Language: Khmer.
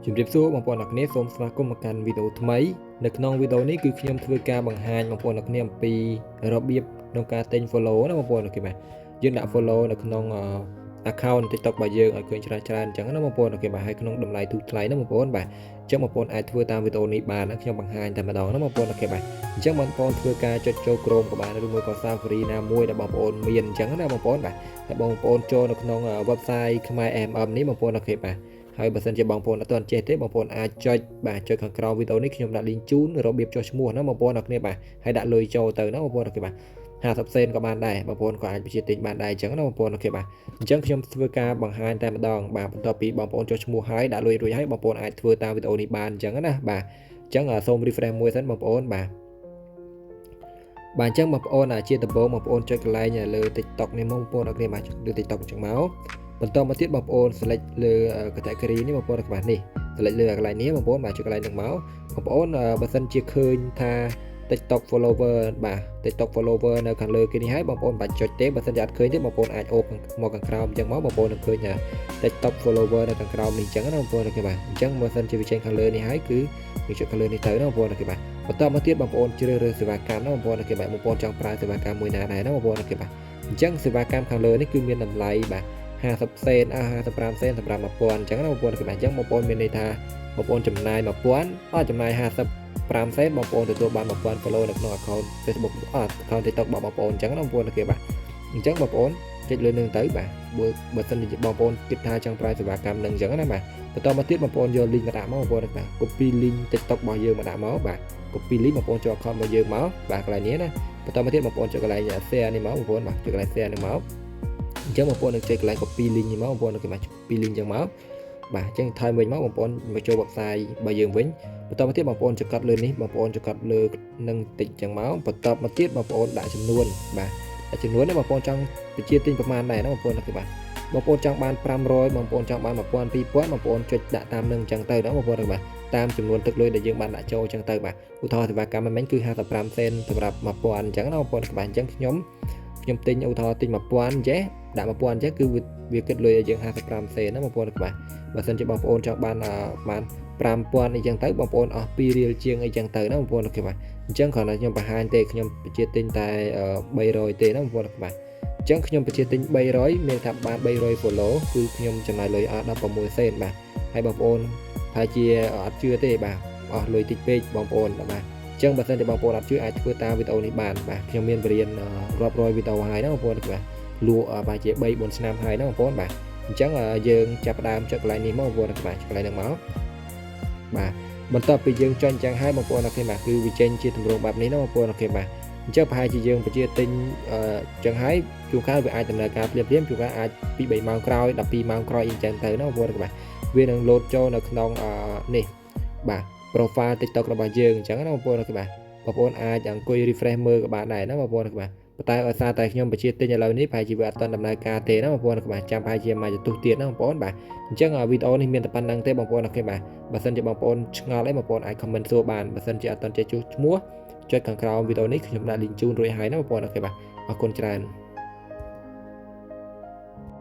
ជំរាបសួរបងប្អូនអរគ្នាសូមស្វាគមន៍មកកាន់វីដេអូថ្មីនៅក្នុងវីដេអូនេះគឺខ្ញុំធ្វើការបង្ហាញបងប្អូនអរគ្នាអំពីរបៀបក្នុងការទិញ follow ណាបងប្អូនអរគ្នាបាទយើងដាក់ follow នៅក្នុងaccount TikTok របស់យើងឲ្យឃើញច្រើនអញ្ចឹងណាបងប្អូនអរគ្នាបាទហើយក្នុងតម្លៃទូថ្លៃណាបងប្អូនបាទអញ្ចឹងបងប្អូនអាចធ្វើតាមវីដេអូនេះបានណាខ្ញុំបង្ហាញតែម្ដងណាបងប្អូនអរគ្នាបាទអញ្ចឹងបងប្អូនធ្វើការចុចចូល Chrome ក៏បានឬមួយក៏ Safari ណាមួយដែលបងប្អូនមានអញ្ចឹងណាបងប្អូនបាទហើយបងប្អូនចូលនៅក្នុង website ខ្មែរ MM នេះបងប្អូនអរគ្នាបាទហើយបើសិនជាបងប្អូនអត់ទាន់ចេះទេបងប្អូនអាចចុចខាងក្រោមវីដេអូនេះខ្ញុំដាក់ link ជូនរបៀបចុះឈ្មោះណាបងប្អូនអរគ្នាបាទហើយដាក់លុយចូលទៅណាបងប្អូនអរគ្នាបាទ50សេនក៏បានដែរបងប្អូនក៏អាចបញ្ជាទិញបានដែរអញ្ចឹងណាបងប្អូនអូខេបាទអញ្ចឹងខ្ញុំធ្វើការបង្ហាញតែម្ដងបាទបន្ទាប់ពីបងប្អូនចុះឈ្មោះហើយដាក់លុយរួចហើយបងប្អូនអាចធ្វើតាមវីដេអូនេះបានអញ្ចឹងណាបាទអញ្ចឹងសូម refresh មួយសិនបងប្អូនបាទអញ្ចឹងបងប្អូនជាដំបូងបងប្អូនចុចកន្លែងលើ TikTok នេះមកបងប្អូនអរគ្នាបាទលើ TikTok អញ្ចឹងមកបន្តមកទៀតបងប្អូន select លើ category នេះបងប្អូនបាទនេះ select លើកន្លែងនេះបងប្អូនបាទចុចកន្លែងហ្នឹងមកបងប្អូនបើសិនជាឃើញថា TikTok follower បាទ TikTok follower នៅខាងលើគេនេះហើយបងប្អូនបាច់ចុចទេបើសិនជាអត់ឃើញទេបងប្អូនអាចអូសមកខាងក្រោមអញ្ចឹងមកបងប្អូននឹងឃើញ TikTok follower នៅខាងក្រោមនេះអញ្ចឹងណាបងប្អូនអូខេបាទអញ្ចឹងបើសិនជាវាចេញខាងលើនេះហើយគឺវាចុចខាងលើនេះទៅណាបងប្អូនអូខេបាទបន្តមកទៀតបងប្អូនជ្រើសរើសសេវាកម្មណាបងប្អូនអូខេបាទបងប្អូនចង់ប្រើសេវាកម្មមួយណាដែរណាបងប្អូនអូខេបាទអញ្ចឹងសេវាកម្មខាងលើនេះគឺមានតម្លៃបាទ50សេន55សេនសម្រាប់1000អញ្ចឹងណាបងប្អូនអូខេបាទអញ្ចឹងបងប្អូនមានន័យថាបងប្អូនចំណាយ1000ចំណាយ55សេនបងប្អូនទទួលបាន1000 follow នៅក្នុង account Facebook account TikTok របស់បងប្អូនអញ្ចឹងណាបងប្អូនអូខេបាទអញ្ចឹងបងប្អូនចុចលើនឹងទៅបាទបើសិនជាបងប្អូនគិតថាចង់ប្រើសេវាកម្មនឹងអញ្ចឹងណាបាទបន្តមកទៀតបងប្អូនយក link មកដាក់មកបងប្អូនបាទ copy link TikTok របស់យើងមកដាក់មកបាទ copy link បងប្អូនចូល account របស់យើងមកបាទកន្លែងនេះណាបន្តមកទៀតបងប្អូនចុចកន្លែង share នេះមកបងប្អូនបាទចុចកន្លែង share នេះមកអញ្ចឹងបងប្អូននឹងចុចកន្លែង copy link នេះមកបងប្អូនគេមក copy link អញ្ចឹងមកបាទអញ្ចឹងថយវិញមកបងប្អូនមកចូល website របស់យើងវិញបន្តមកទៀតបងប្អូនចុចកាត់លើនេះបងប្អូនចុចកាត់លើនឹងតិចអញ្ចឹងមកបន្តមកទៀតបងប្អូនដាក់ចំនួនបាទដាក់ចំនួននេះបងប្អូនចង់បញ្ជាទិញប្រមាណដែរណាបងប្អូនអូខេបាទបងប្អូនចង់បាន500បងប្អូនចង់បាន1000 2000បងប្អូនចុចដាក់តាមនឹងអញ្ចឹងទៅណាបងប្អូនអូខេបាទតាមចំនួនទឹកលុយដែលយើងបានដាក់ចូលអញ្ចឹងទៅបាទឧទាហរណ៍សេវាកម្មមិញគឺ55សេនសម្រាប់1000អញ្ចឹងណាបងប្អូនបាទអញ្ចឹងខ្ញុំទិញឧទាហរណ៍ទិញ1000ចេះដាក់1000ចេះគឺវាគិតលុយឲ្យយើង55សេនណាបងប្អូនបាទបើសិនជាបងប្អូនចង់បាន5000អីចឹងទៅបងប្អូនអស់2រៀលជាងអីចឹងទៅណាបងប្អូនអូខេបាទអញ្ចឹងគ្រាន់តែខ្ញុំបង្ហាញទេខ្ញុំបញ្ជាទិញតែ300ទេណាបងប្អូនអូខេបាទអញ្ចឹងខ្ញុំបញ្ជាទិញ300មានថាបាន300 follow គឺខ្ញុំចំណាយលុយ16សេនបាទហើយបងប្អូនថាជាអត់ជឿទេបាទអស់លុយតិចពេកបងប្អូនបាទអញ្ចឹងបើសិនជាបងប្អូនអត់ជឿអាចធ្វើតាមវីដេអូនេះបានបាទខ្ញុំមានបរៀនរាប់រយវីដេអូហើយណាបងប្អូនបាទលក់ប្រហែលជា3 4ឆ្នាំហើយណាបងប្អូនបាទអញ្ចឹងយើងចាប់ផ្ដើមចុចកន្លែងនេះមកបងប្អូនបាទចុចកន្លែងហ្នឹងមកបាទបន្ទាប់ពីយើងចុចអញ្ចឹងហើយបងប្អូនអូខេបាទគឺវាចេញជាទម្រង់បែបនេះណាបងប្អូនអូខេបាទអញ្ចឹងប្រហែលជាយើងបញ្ជាទិញអញ្ចឹងហើយជួនកាលវាអាចដំណើរការភ្លាមៗជួនកាលអាចពី3ម៉ោងក្រោយ12ម៉ោងក្រោយអញ្ចឹងទៅណាបងប្អូនអូខេបាទវានឹងលោតចូលនៅក្នុងនេះបាទ profile TikTok របស់យើងអញ្ចឹងណាបងប្អូនអូខេបាទបងប្អូនអាចអង្គុយ refresh មើលក៏បានដែរណាបងប្អូនអូខេបាទប៉ុន្តែដោយសារតែខ្ញុំបញ្ជាទិញឥឡូវនេះប្រហែលជាវាអត់ទាន់ដំណើរការទេណាបងប្អូនបាទចាំប្រហែលជាមួយទស្សន៍ទៀតណាបងប្អូនបាទអញ្ចឹងវីដេអូនេះមានតែប៉ុណ្្នឹងទេបងប្អូនអូខេបាទបើសិនជាបងប្អូនឆ្ងល់អីបងប្អូនអាច comment សួរបានបើសិនជាអត់ទាន់ចេះជួសឈ្មោះចុចខាងក្រោមវីដេអូនេះខ្ញុំដាក់ link ជូនរួចហើយណាបងប្អូនអូខេបាទអរគុណច្រើន